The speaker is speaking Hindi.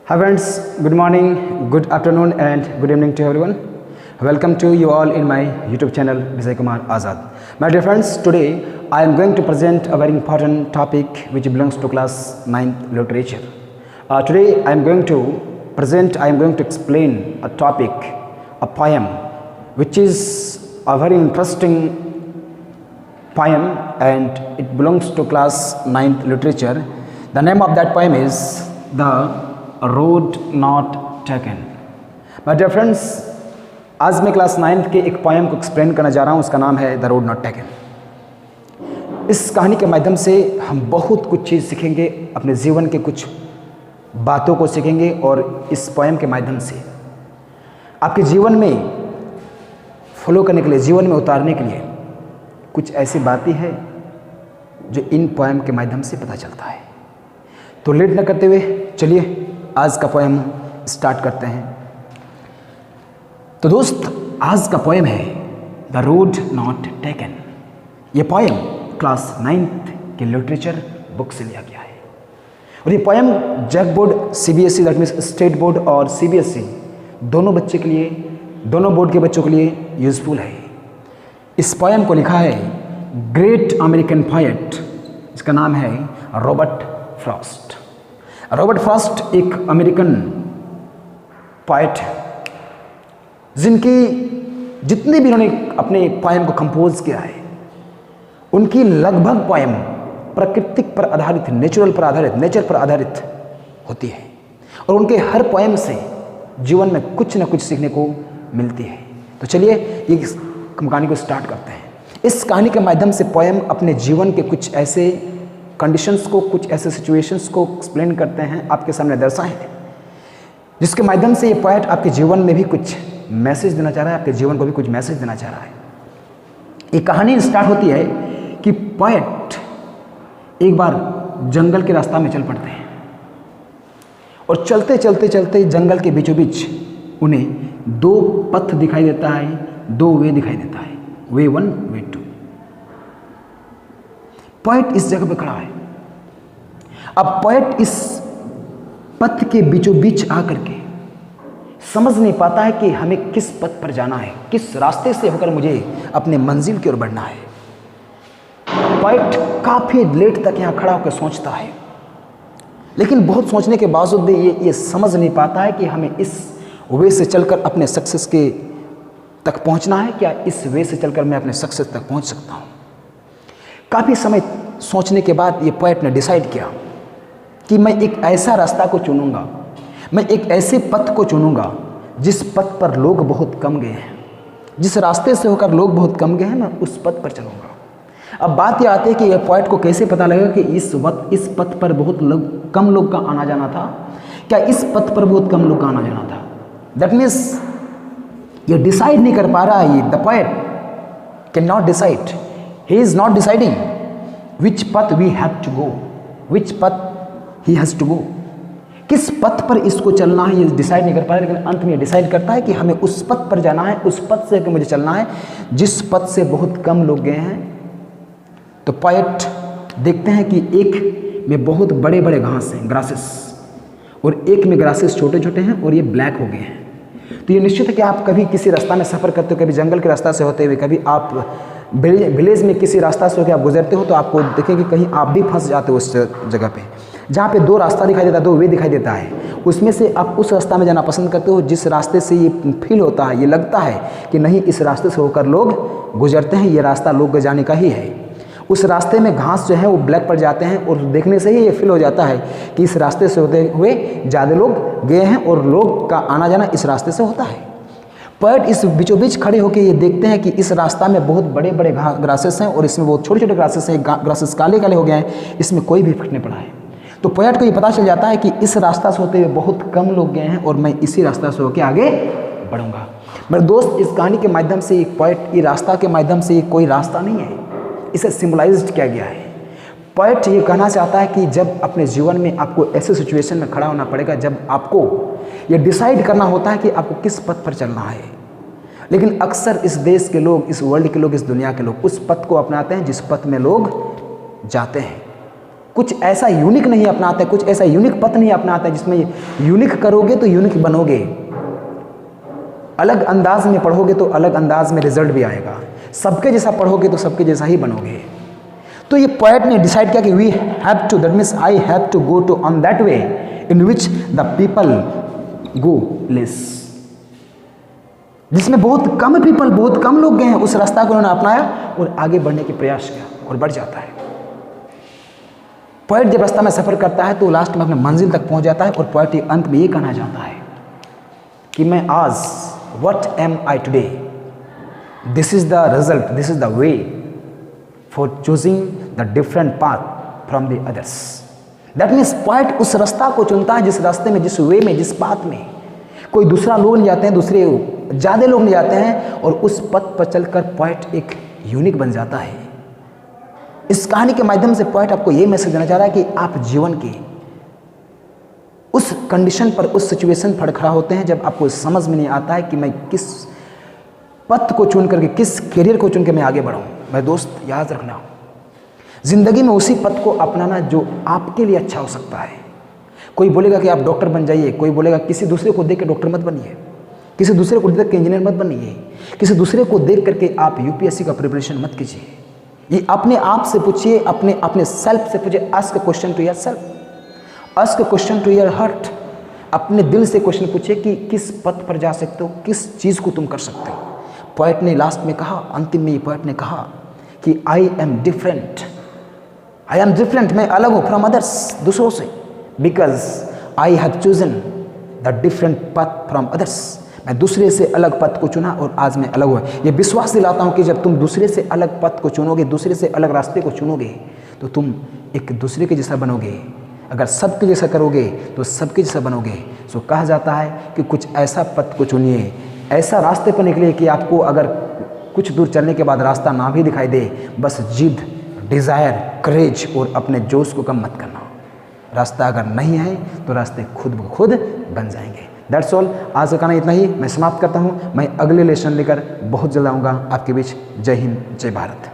Hi friends, good morning, good afternoon and good evening to everyone. Welcome to you all in my YouTube channel Vijay Kumar Azad. My dear friends, today I am going to present a very important topic which belongs to class 9th literature. Today I am going to explain a topic, a poem which is a very interesting poem and it belongs to class 9th literature. The name of that poem is The road not taken. My dear friends, आज मैं क्लास 9th के एक पोएम को एक्सप्लेन करने जा रहा हूँ। उसका नाम है द रोड नॉट टेकन। इस कहानी के माध्यम से हम बहुत कुछ चीज़ सीखेंगे, अपने जीवन के कुछ बातों को सीखेंगे और इस पोएम के माध्यम से आपके जीवन में फॉलो करने के लिए, जीवन में उतारने के लिए कुछ ऐसी बातें हैं जो इन पोएम के माध्यम से पता चलता है। तो लेट न करते हुए चलिए आज का पोएम स्टार्ट करते हैं। तो दोस्त, आज का पोएम है द रोड नॉट टेकन। ये पोएम क्लास 9th के लिटरेचर बुक से लिया गया है और ये poem JAC board CBSE that means state board और सीबीएसई दोनों बच्चे के लिए, दोनों बोर्ड के बच्चों के लिए यूजफुल है। इस पोएम को लिखा है ग्रेट अमेरिकन पोएट, इसका नाम है रॉबर्ट फ्रॉस्ट। रॉबर्ट फ्रॉस्ट एक अमेरिकन पोएट है जिनकी जितने भी इन्होंने अपने पोएम को कंपोज किया है उनकी लगभग पोएम प्राकृतिक पर आधारित, नेचर पर आधारित होती है और उनके हर पोएम से जीवन में कुछ न कुछ सीखने को मिलती है। तो चलिए ये कहानी को स्टार्ट करते हैं। इस कहानी के माध्यम से पोएम अपने जीवन के कुछ ऐसे कंडीशंस को, कुछ ऐसे सिचुएशंस को एक्सप्लेन करते हैं, आपके सामने दर्शाए हैं, जिसके माध्यम से ये पोएट आपके जीवन में भी कुछ मैसेज देना चाह रहा है, आपके जीवन को भी कुछ मैसेज देना चाह रहा है। ये कहानी स्टार्ट होती है कि पोएट एक बार जंगल के रास्ता में चल पड़ते हैं और चलते चलते चलते जंगल के बीचों बीच उन्हें दो पथ दिखाई देता है, दो वे दिखाई देता है, वे 1 वे 2। पोएट इस जगह पे खड़ा है। अब पोएट इस पथ के बीचों बीच आकर के समझ नहीं पाता है कि हमें किस पथ पर जाना है, किस रास्ते से होकर मुझे अपने मंजिल की ओर बढ़ना है। पोएट काफी लेट तक यहाँ खड़ा होकर सोचता है, लेकिन बहुत सोचने के बावजूद भी ये समझ नहीं पाता है कि हमें इस वे से चलकर अपने सक्सेस के तक पहुँचना है, क्या इस वे से चलकर मैं अपने सक्सेस तक पहुँच सकता हूँ। काफ़ी समय सोचने के बाद ये पोएट ने डिसाइड किया कि मैं एक ऐसा रास्ता को चुनूंगा, मैं एक ऐसे पथ को चुनूंगा जिस पथ पर लोग बहुत कम गए हैं, जिस रास्ते से होकर लोग बहुत कम गए हैं, मैं उस पथ पर चलूंगा। अब बात यह आती है कि यह पोएट को कैसे पता लगा कि इस पथ पर बहुत कम लोग का आना जाना था। क्या इस पथ पर बहुत कम लोग का आना जाना था? दैट मीन्स ये डिसाइड नहीं कर पा रहा है। The poet can not decide, he is not deciding which path we have to go, which path he has to go, किस पथ पर इसको चलना है ये डिसाइड नहीं कर पा रहा, लेकिन अंत में ये डिसाइड करता है कि हमें उस पथ पर जाना है, उस पथ से मुझे चलना है जिस पथ से बहुत कम लोग गए हैं। तो पोएट देखते हैं कि एक में बहुत बड़े बड़े घास हैं, ग्रासेस, और एक में ग्रासेस छोटे छोटे हैं और ये ब्लैक हो गए हैं। तो ये निश्चित है कि आप कभी किसी रास्ता में सफ़र करते हो, कभी जंगल के रास्ता से होते हुए, कभी आप विलेज में किसी रास्ता से होकर आप गुजरते हो, तो आपको देखेंगे कहीं आप भी फंस जाते हो उस जगह पे जहाँ पे दो रास्ता दिखाई देता है, दो वे दिखाई देता है। उसमें से आप उस रास्ता में जाना पसंद करते हो जिस रास्ते से ये फील होता है, ये लगता है कि नहीं इस रास्ते से होकर लोग गुजरते हैं, ये रास्ता लोग जाने का ही है। उस रास्ते में घास जो है वो ब्लैक पड़ जाते हैं और देखने से ही ये फील हो जाता है कि इस रास्ते से होते हुए ज़्यादा लोग गए हैं और लोग का आना जाना इस रास्ते से होता है। पोएट इस बीचों बीच खड़े होकर ये देखते हैं कि इस रास्ता में बहुत बड़े बड़े ग्रासेस हैं और इसमें बहुत छोटे छोटे ग्रासेस हैं, ग्रासेस काले काले हो गए हैं, इसमें कोई भी इफेक्ट नहीं पड़ा है। तो पोएट को ये पता चल जाता है कि इस रास्ता से होते हुए बहुत कम लोग गए हैं और मैं इसी रास्ता से होकर आगे बढ़ूंगा। मेरे दोस्त, इस कहानी के माध्यम से एक पोएट, ये रास्ता के माध्यम से कोई रास्ता नहीं है, इसे सिम्बलाइज्ड किया गया है। पोएट ये कहना चाहता है कि जब अपने जीवन में आपको ऐसे सिचुएशन में खड़ा होना पड़ेगा जब आपको ये डिसाइड करना होता है कि आपको किस पथ पर चलना है, लेकिन अक्सर इस देश के लोग, इस वर्ल्ड के लोग, इस दुनिया के लोग उस पथ को अपनाते हैं जिस पथ में लोग जाते हैं। कुछ ऐसा यूनिक नहीं अपनाते, कुछ ऐसा यूनिक पथ नहीं अपनाते जिसमें यूनिक करोगे तो यूनिक बनोगे, अलग अंदाज में पढ़ोगे तो अलग अंदाज में रिजल्ट भी आएगा, सबके जैसा पढ़ोगे तो सबके जैसा ही बनोगे। तो ये पोएट ने डिसाइड किया कि we have to, that means I have to go to on that way in which the people go less, जिसमें बहुत कम पीपल, बहुत कम लोग गए हैं, उस रास्ता को उन्होंने अपनाया और आगे बढ़ने की प्रयास किया और बढ़ जाता है। पोएट जब रास्ता में सफर करता है तो लास्ट में अपने मंजिल तक पहुंच जाता है और पोएट के अंत में ये कहना चाहता है कि मैं आज, what am I today, this is the result, this is the way for choosing the different path from the others. That means poet उस रास्ता को चुनता है जिस रास्ते में, जिस वे में, जिस पाथ में कोई दूसरा लोग नहीं जाते हैं, दूसरे ज़्यादा लोग नहीं जाते हैं, और उस पथ पर चलकर पोएट एक यूनिक बन जाता है। इस कहानी के माध्यम से पोएट आपको ये मैसेज देना चाह रहा है कि आप जीवन के उस कंडीशन पर, उस सिचुएशन पर खड़ा होते हैं जब आपको समझ में नहीं आता है कि मैं किस पथ को चुन करके, किस करियर को चुन के मैं आगे बढ़ाऊँ। भाई दोस्त, याद रखना, ज़िंदगी में उसी पथ को अपनाना जो आपके लिए अच्छा हो सकता है। कोई बोलेगा कि आप डॉक्टर बन जाइए, कोई बोलेगा किसी दूसरे को देख के डॉक्टर मत बनिए, किसी दूसरे को देख के इंजीनियर मत बनिए, किसी दूसरे को देख करके आप यूपीएससी का प्रिपरेशन मत कीजिए। ये अपने आप से पूछिए, अपने सेल्फ से पूछिए। Ask a question to yourself, ask a question to your heart. अपने दिल से क्वेश्चन पूछिए कि किस पथ पर जा सकते हो, किस चीज़ को तुम कर सकते हो। पोएट ने लास्ट में कहा, अंतिम में पोएट ने कहा कि I am different, I am different, मैं अलग हूँ फ्रॉम अदर्स, दूसरों से, because I have chosen the different पथ फ्रॉम अदर्स। मैं दूसरे से अलग पथ को चुना और आज मैं अलग हुआ। ये विश्वास दिलाता हूँ कि जब तुम दूसरे से अलग पथ को चुनोगे, दूसरे से अलग रास्ते को चुनोगे, तो तुम एक दूसरे के जैसा बनोगे। अगर सबके जैसा करोगे तो सबके जैसा बनोगे। सो कहा जाता है कि कुछ ऐसा पथ को चुनिए, ऐसा रास्ते पर निकलिए कि आपको अगर कुछ दूर चलने के बाद रास्ता ना भी दिखाई दे, बस जिद, डिज़ायर, करेज और अपने जोश को कम मत करना। रास्ता अगर नहीं है तो रास्ते खुद ब खुद बन जाएंगे। That's all. आज का कहना इतना ही, मैं समाप्त करता हूँ। मैं अगले लेसन लेकर बहुत जल्द आऊँगा आपके बीच। जय हिंद, जय भारत।